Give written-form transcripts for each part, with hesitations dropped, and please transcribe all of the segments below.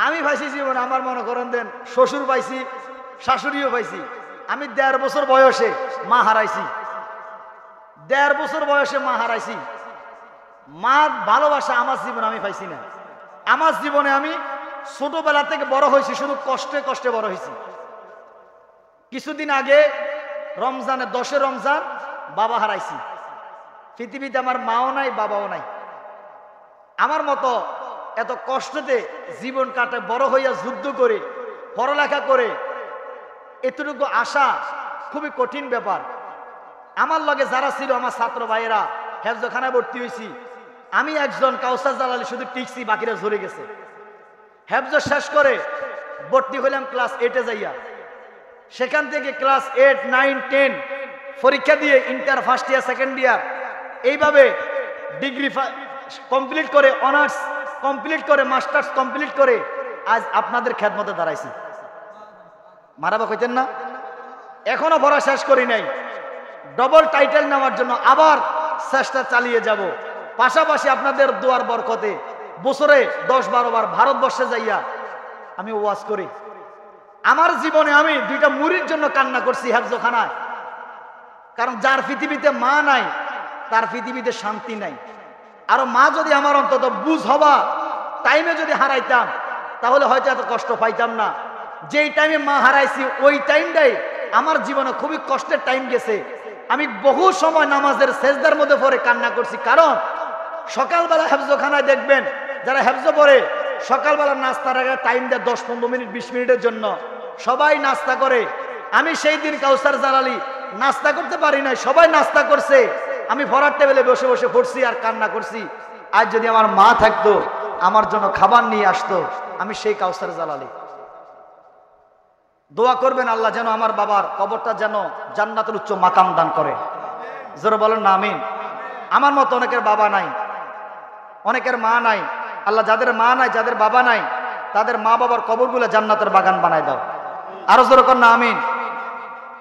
আমি পাইছি জীবনে আমার মনে করেন দেন শ্বশুর পাইছি, শাশুড়িও পাইছি। আমি 1.5 বছর বয়সে মা হারাইছি, 1.5 বছর বয়সে মা হারাইছি। মা ভালোবাসা আমার জীবনে আমি পাইছি না। আমার জীবনে আমি ছোটবেলা থেকে বড় হয়েছি, শুধু কষ্টে কষ্টে বড় হয়েছি। কিছুদিন আগে রমজানে 10 রমজান বাবা হারাইছি। পৃথিবীতে আমার মাও নাই, বাবাও নাই। আমার মতো এত কষ্টতে জীবন কাটে, বড় হইয়া যুদ্ধ করে পড়ালেখা করে এতটুকু আশা খুবই কঠিন ব্যাপার। আমার লগে যারা ছিল আমার ছাত্র ভাইয়েরা হেফজখানায় ভর্তি হয়েছি। আমি একজন কাউসার জালালি শুধু টিকছি, বাকিরা ঝরে গেছে। হেফজ শেষ করে ভর্তি হইলাম ক্লাস 8-এ যাইয়া। সেখান থেকে ক্লাস 8, 9, 10 পরীক্ষা দিয়ে inter first year, second year এইভাবে ডিগ্রি কমপ্লিট করে, অনার্স কমপ্লিট করে, মাস্টার্স কমপ্লিট করে আজ আপনাদের খেদমতে দাঁড়াইছি। মারাবা কইতেন না? এখনো পড়া শেষ করি নাই। ডবল টাইটেল নেওয়ার জন্য আবার চেষ্টা চালিয়ে যাব। পাশাপাশি আপনাদের দোয়ার বরকতে বছরে 10-12 বার ভারতবর্ষে যাইয়া আমি ওয়াজ করি। আমার জীবনে আমি 2টা মুড়ির জন্য কান্না করছি হেফজখানায়। কারণ যার পৃথিবীতে মা নাই তার পৃথিবীতে শান্তি নাই। আর মা যদি আমার অন্তত বুঝ হবা টাইমে যদি হারাইতাম তাহলে হয়তো এত কষ্ট পাইতাম না। যেই টাইমে মা হারাইছি ওই টাইমটাই আমার জীবনে খুবই কষ্টের টাইম গেছে। আমি বহু সময় নামাজের সেজদার মধ্যে পড়ে কান্না করছি। কারণ সকালবেলা হেফজখানায় দেখবেন যারা হেফজ পড়ে সকালবেলা নাস্তার আগে টাইম দেয় 10-15 মিনিট 20 মিনিটের জন্য, সবাই নাস্তা করে। আমি সেই দিন কাউসার জালালি নাস্তা করতে পারি নাই, সবাই নাস্তা করছে। আমি পড়ার টেবিলে বসে বসে পড়ছি আর কান্না করছি। আজ যদি আমার মা থাকতো আমার জন্য খাবার নিয়ে আসতো, আমি সেই কাউসার জালালি। দোয়া করবেন আল্লাহ যেন আমার বাবার কবরটা যেন জান্নাতের উচ্চ মাকাম দান করে। জোরে বলেন না আমিন। আমার মতো অনেকের বাবা নাই, অনেকের মা নাই। আল্লাহ যাদের মা নাই, যাদের বাবা নাই, তাদের মা বাবার কবরগুলো জান্নাতের বাগান বানায় দাও। আরো জোরে কর না আমিন।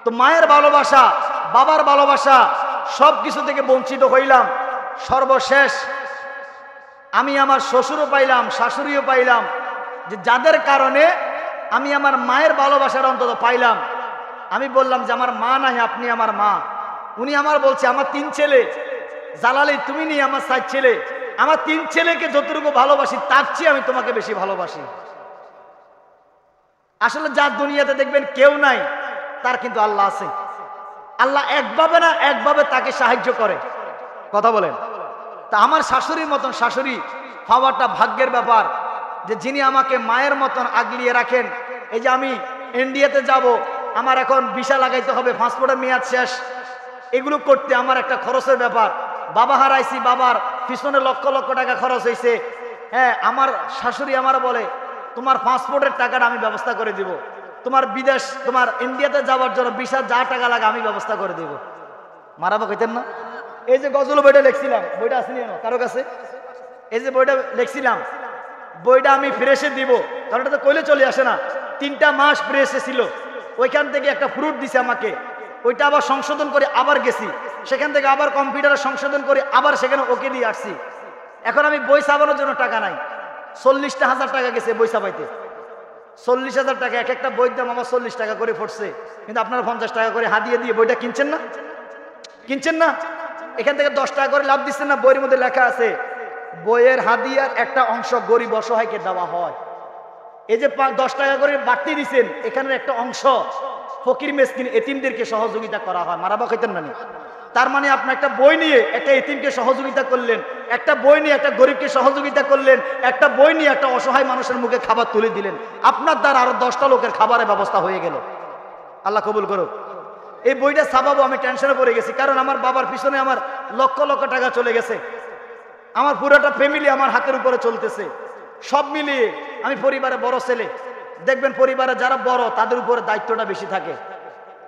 তো মায়ের ভালোবাসা, বাবার ভালোবাসা সব কিছু থেকে বঞ্চিত হইলাম। সর্বশেষ আমি আমার শ্বশুরও পাইলাম, শাশুড়িও পাইলাম, যে যাদের কারণে আমি আমার মায়ের ভালোবাসার অন্তত পাইলাম। আমি বললাম যে আমার মা নাই, আপনি আমার মা। উনি আমার বলছে আমার 3 ছেলে, জালালি তুমি নিয়ে আমার 4 ছেলে, আমার 3 ছেলেকে যতটুকু ভালোবাসি তার চেয়ে আমি তোমাকে বেশি ভালোবাসি। আসলে যার দুনিয়াতে দেখবেন কেউ নাই, তার কিন্তু আল্লাহ আছে। আল্লাহ একভাবে না একভাবে তাকে সাহায্য করে। কথা বলেন। তা আমার শাশুড়ির মতন শাশুড়ি পাওয়াটা ভাগ্যের ব্যাপার, যে যিনি আমাকে মায়ের মতন আগলিয়ে রাখেন। এই যে আমি ইন্ডিয়াতে যাব, আমার এখন ভিসা লাগাইতে হবে, পাসপোর্টের মেয়াদ শেষ, এগুলো করতে আমার একটা খরচের ব্যাপার। বাবা হারাইছি, বাবার পিছনে লক্ষ লক্ষ টাকা খরচ হয়েছে। হ্যাঁ, আমার শাশুড়ি আমার বলে তোমার পাসপোর্টের টাকাটা আমি ব্যবস্থা করে দিব, তোমার বিদেশ, তোমার ইন্ডিয়াতে যাওয়ার জন্য ভিসা যা টাকা লাগে আমি ব্যবস্থা করে দিব। মারাবা কইতেন না? এই যে গজল বইটা লিখছিলাম, বইটা আসেনি কারো কাছে? এই যে বইটা লিখছিলাম, বইটা আমি ফ্রেশে দিব, কারণ এটা তো কইলে চলে আসে না। 3টা মাস ফ্রেশে ছিল, ওইখান থেকে একটা ফ্রুট দিছে আমাকে, ওইটা আবার সংশোধন করে আবার গেছি, সেখান থেকে আবার কম্পিউটারে সংশোধন করে আবার সেখানে ওকে দিয়ে আসছি। এখন আমি বই ছাপানোর জন্য টাকা নাই। 40,000 টাকা গেছে বই ছাপাইতে। 40,000 টাকা, এক একটা বইয়ের দাম আমার 40 টাকা করে পড়ছে। কিন্তু আপনারা 50 টাকা করে হাদিয়ে দিয়ে বইটা কিনছেন না? কিনছেন না? এখান থেকে 10 টাকা করে লাভ দিচ্ছেন না? বইয়ের মধ্যে লেখা আছে বইয়ের হাদিয়ার একটা অংশ গরিব অসহায়কে দেওয়া হয়। এই যে 10 টাকা করে বাড়তি দিচ্ছেন, এখানের একটা অংশ ফকির মিসকিন এতিমদেরকে সহযোগিতা করা হয়। মারাবা কইতেন না? তার মানে আপনি একটা বই নিয়ে একটা এতিমকে সহযোগিতা করলেন, একটা বই নিয়ে একটা গরিবকে সহযোগিতা করলেন, একটা বই নিয়ে একটা অসহায় মানুষের মুখে খাবার তুলে দিলেন। আপনার দ্বারা আরো 10টা লোকের খাবারের ব্যবস্থা হয়ে গেল। আল্লাহ কবুল করুক। এই বইটা ছাপাবো, আমি টেনশনে পড়ে গেছি, কারণ আমার বাবার পিছনে আমার লক্ষ লক্ষ টাকা চলে গেছে। আমার পুরোটা ফ্যামিলি আমার হাতের উপরে চলতেছে। সব মিলিয়ে আমি পরিবারে বড় ছেলে। দেখবেন পরিবারে যারা বড় তাদের উপরে দায়িত্বটা বেশি থাকে।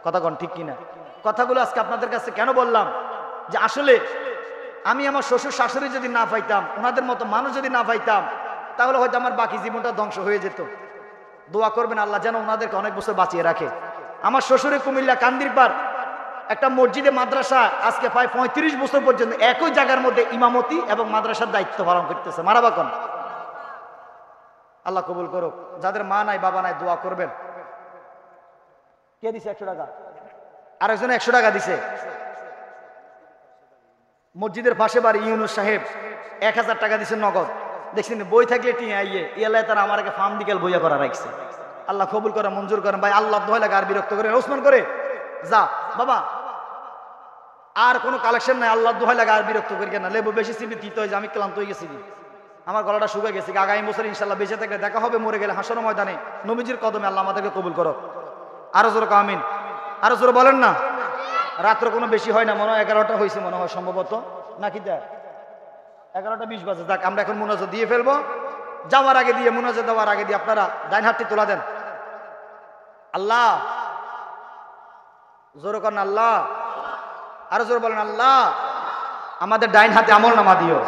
কথা কোন ঠিক কিনা? কথাগুলো আজকে আপনাদের কাছে কেন বললাম, যে আসলে আমি আমার শ্বশুর শাশুড়ি যদি না পাইতাম, ওনাদের মতো মানুষ যদি না পাইতাম, তাহলে হয়তো আমার বাকি জীবনটা ধ্বংস হয়ে যেত। দোয়া করবেন আল্লাহ যেন ওনাদেরকে অনেক বছর বাঁচিয়ে রাখে। আমার শ্বশুরে কুমিল্লা কান্দিরপাড় একটা মসজিদে মাদ্রাসা আজকে প্রায় 35 বছর পর্যন্ত একই জায়গার মধ্যে ইমামতি এবং মাদ্রাসার দায়িত্ব পালন করতেছে। মারাবা কোন? আল্লাহ কবুল করুক। যাদের মা নাই বাবা নাই দোয়া করবেন। কে দিছে 100 টাকা? আরেকজন 100 টাকা দিছে। মসজিদের পাশে বাড়ি ইউনুস সাহেব 1000 টাকা দিছে নগদ। দেখছেন বই থাকলে টিয়া আইয়ে ইয়ালাই তারা আমাকে ফার্ম দিকেল বইয়া করা রাখছে। আল্লাহ কবুল করে, মঞ্জুর করেন ভাই। আল্লাহ দোয়া লাগে আর বিরক্ত করে ওসমান করে যা বাবা, আর কোনো কালেকশন নাই। আল্লাহ দোয়া লাগে আর বিরক্ত করি না। লেবু বেশি চিবি দিতে হয় যে আমি ক্লান্ত হয়ে গেছি, আমার গলাটা শুকিয়ে গেছে। আগামী বছর ইনশাল্লাহ বেঁচে থাকলে দেখা হবে, মরে গেলে হাসরের ময়দানে নবীজির কদমে। আল্লাহ আমাদেরকে কবুল করো। আরো জোরে আমিন, আরো জোরে বলেন না। রাত্র কোনো বেশি হয় না, মনে হয় 11টা হয়েছে মনে হয় সম্ভবত, নাকি দেখ 11টা 20 বাজে। যাক আমরা এখন মুনাজাত দিয়ে ফেলবো। যাওয়ার আগে দিয়ে, মুনাজাত দেওয়ার আগে দিয়ে আপনারা ডাইন হাতটি তোলা দেন। আল্লাহ জোরে করেন আল্লাহ, আরো জোরে বলেন আল্লাহ আমাদের ডাইন হাতে আমল নামা দিও,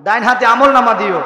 ডাইন হাতে আমল নামা দিও।